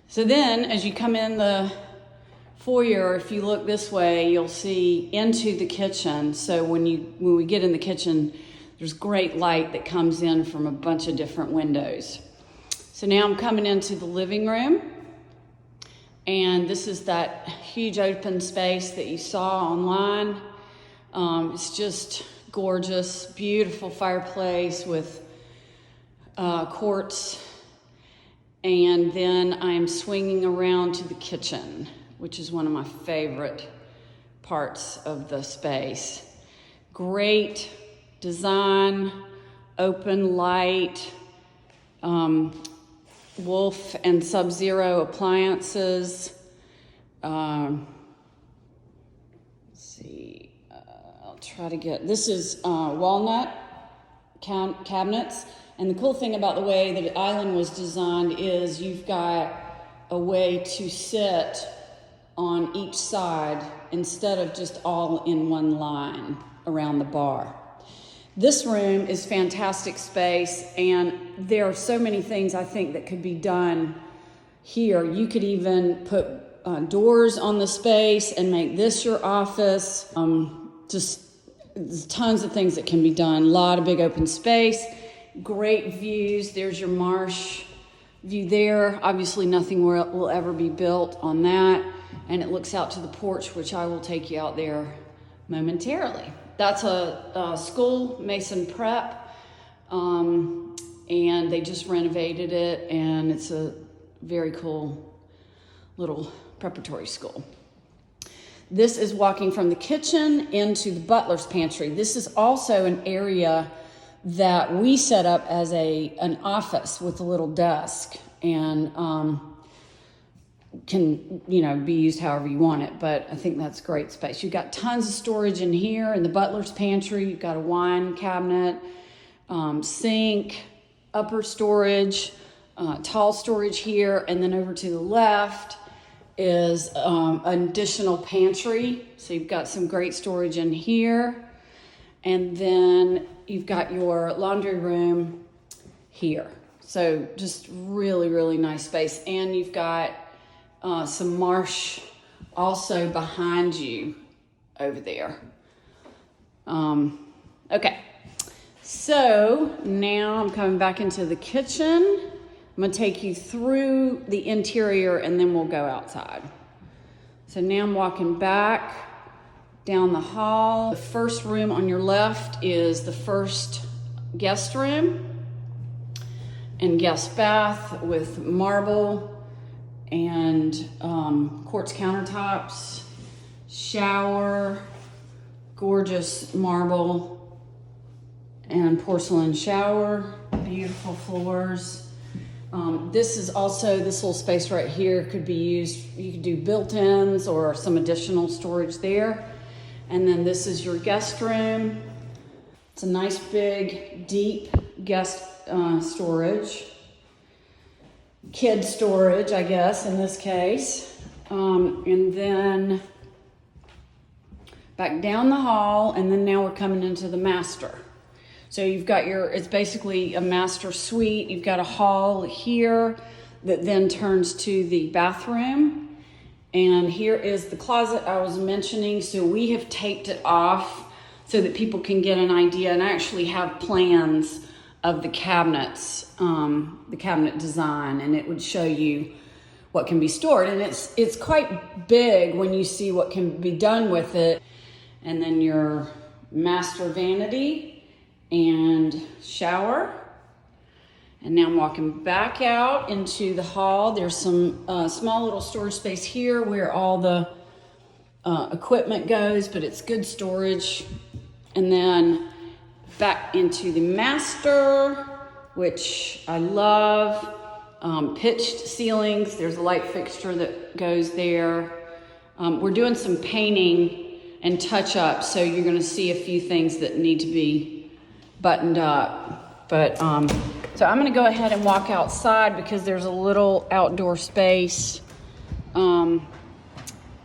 So then as you come in the foyer, if you look this way, you'll see into the kitchen. So when we get in the kitchen, there's great light that comes in from a bunch of different windows. So now I'm coming into the living room, and this is that huge open space that you saw online. It's just gorgeous, beautiful fireplace with quartz. And then I'm swinging around to the kitchen, which is one of my favorite parts of the space. Great design, open light, Wolf and Sub-Zero appliances. Let's see, I'll try to get, this is walnut cabinets. And the cool thing about the way that the island was designed is you've got a way to sit on each side instead of just all in one line around the bar. This room is fantastic space, and there are so many things I think that could be done here. You could even put doors on the space and make this your office. Just there's tons of things that can be done. A lot of big open space, great views. There's your marsh view there. Obviously nothing will ever be built on that. And it looks out to the porch, which I will take you out there momentarily. That's a school, Mason Prep, and they just renovated it, and it's a very cool little preparatory school. This is walking from the kitchen into the butler's pantry. This is also an area that we set up as an office with a little desk, and can, be used however you want it, but I think that's great space. You've got tons of storage in here in the butler's pantry. You've got a wine cabinet, sink, upper storage, tall storage here, and then over to the left is an additional pantry. So you've got some great storage in here, and then you've got your laundry room here. So just really, really nice space, and you've got some marsh also behind you over there. Okay, so now I'm coming back into the kitchen. I'm gonna take you through the interior and then we'll go outside. So now I'm walking back down the hall. The first room on your left is the first guest room and guest bath with marble and quartz countertops, shower, gorgeous marble and porcelain shower, beautiful floors. This is also, this little space right here could be used, you could do built-ins or some additional storage there. And then this is your guest room. It's a nice big, deep guest storage. Kid storage, I guess, in this case. And then back down the hall, and then now we're coming into the master. So you've got it's basically a master suite. You've got a hall here that then turns to the bathroom. And here is the closet I was mentioning. So we have taped it off so that people can get an idea, and I actually have plans of the cabinets, the cabinet design, and it would show you what can be stored. And it's quite big when you see what can be done with it. And then your master vanity and shower. And now I'm walking back out into the hall. There's some small little storage space here where all the equipment goes, but it's good storage. And then back into the master, which I love. Pitched ceilings. There's a light fixture that goes there. We're doing some painting and touch up, so you're gonna see a few things that need to be buttoned up. But so I'm gonna go ahead and walk outside because there's a little outdoor space off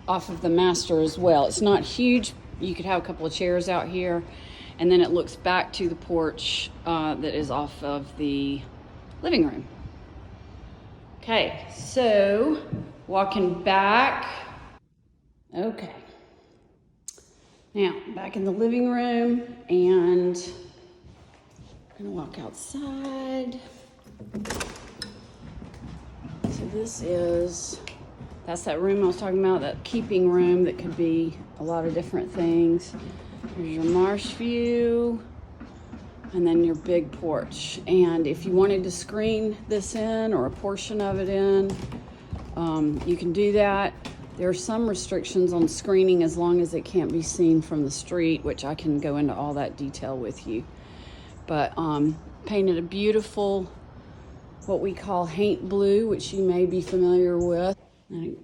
of the master as well. It's not huge. You could have a couple of chairs out here, and then it looks back to the porch that is off of the living room. Okay, so walking back. Okay. Now, back in the living room, and I'm gonna walk outside. So that's that room I was talking about, that keeping room that could be a lot of different things. Here's your marsh view, and then your big porch. And if you wanted to screen this in or a portion of it in, you can do that. There are some restrictions on screening as long as it can't be seen from the street, which I can go into all that detail with you. But painted a beautiful, what we call haint blue, which you may be familiar with. And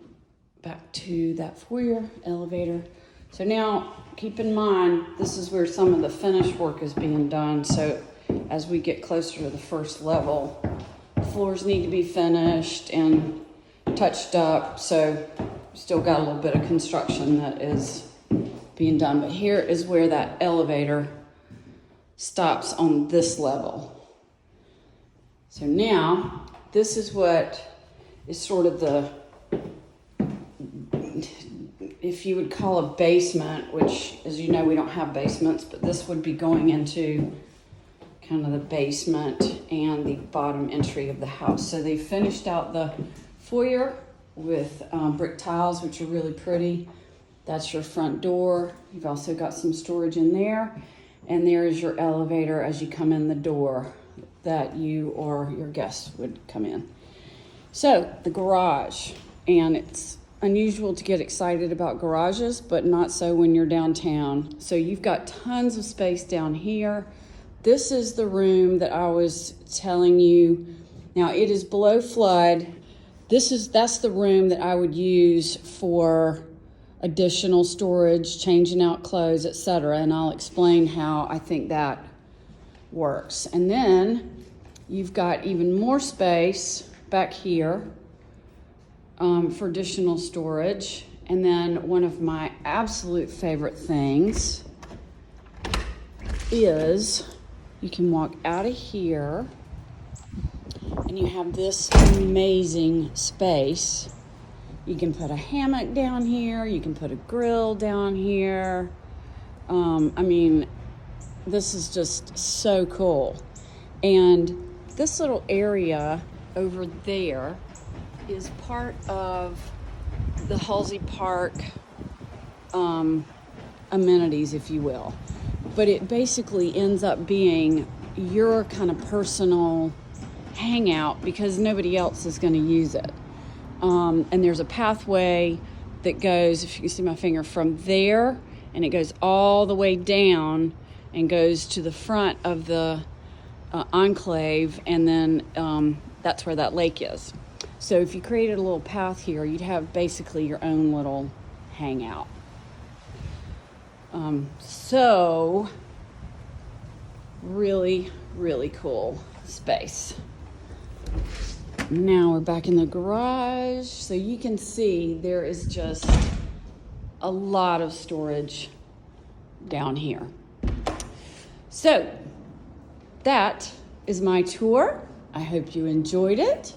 back to that foyer elevator. So now, keep in mind, this is where some of the finish work is being done. So as we get closer to the first level, floors need to be finished and touched up. So still got a little bit of construction that is being done. But here is where that elevator stops on this level. So now, this is what is sort of the, if you would call a basement, which, as you know, we don't have basements, but this would be going into kind of the basement and the bottom entry of the house. So they finished out the foyer with brick tiles, which are really pretty. That's your front door. You've also got some storage in there. And there is your elevator as you come in the door that you or your guests would come in. So the garage, and it's unusual to get excited about garages, but not so when you're downtown. So you've got tons of space down here. This is the room that I was telling you. Now it is below flood. That's the room that I would use for additional storage, changing out clothes, etc. And I'll explain how I think that works. And then you've got even more space back here for additional storage. And then one of my absolute favorite things is you can walk out of here and you have this amazing space. You can put a hammock down here. You can put a grill down here. I mean, this is just so cool. And this little area over there is part of the Halsey Park amenities, if you will. But it basically ends up being your kind of personal hangout because nobody else is going to use it. And there's a pathway that goes, if you can see my finger, from there, and it goes all the way down and goes to the front of the enclave, and then that's where that lake is. So if you created a little path here, you'd have basically your own little hangout. So really, really cool space. Now we're back in the garage. So you can see there is just a lot of storage down here. So that is my tour. I hope you enjoyed it.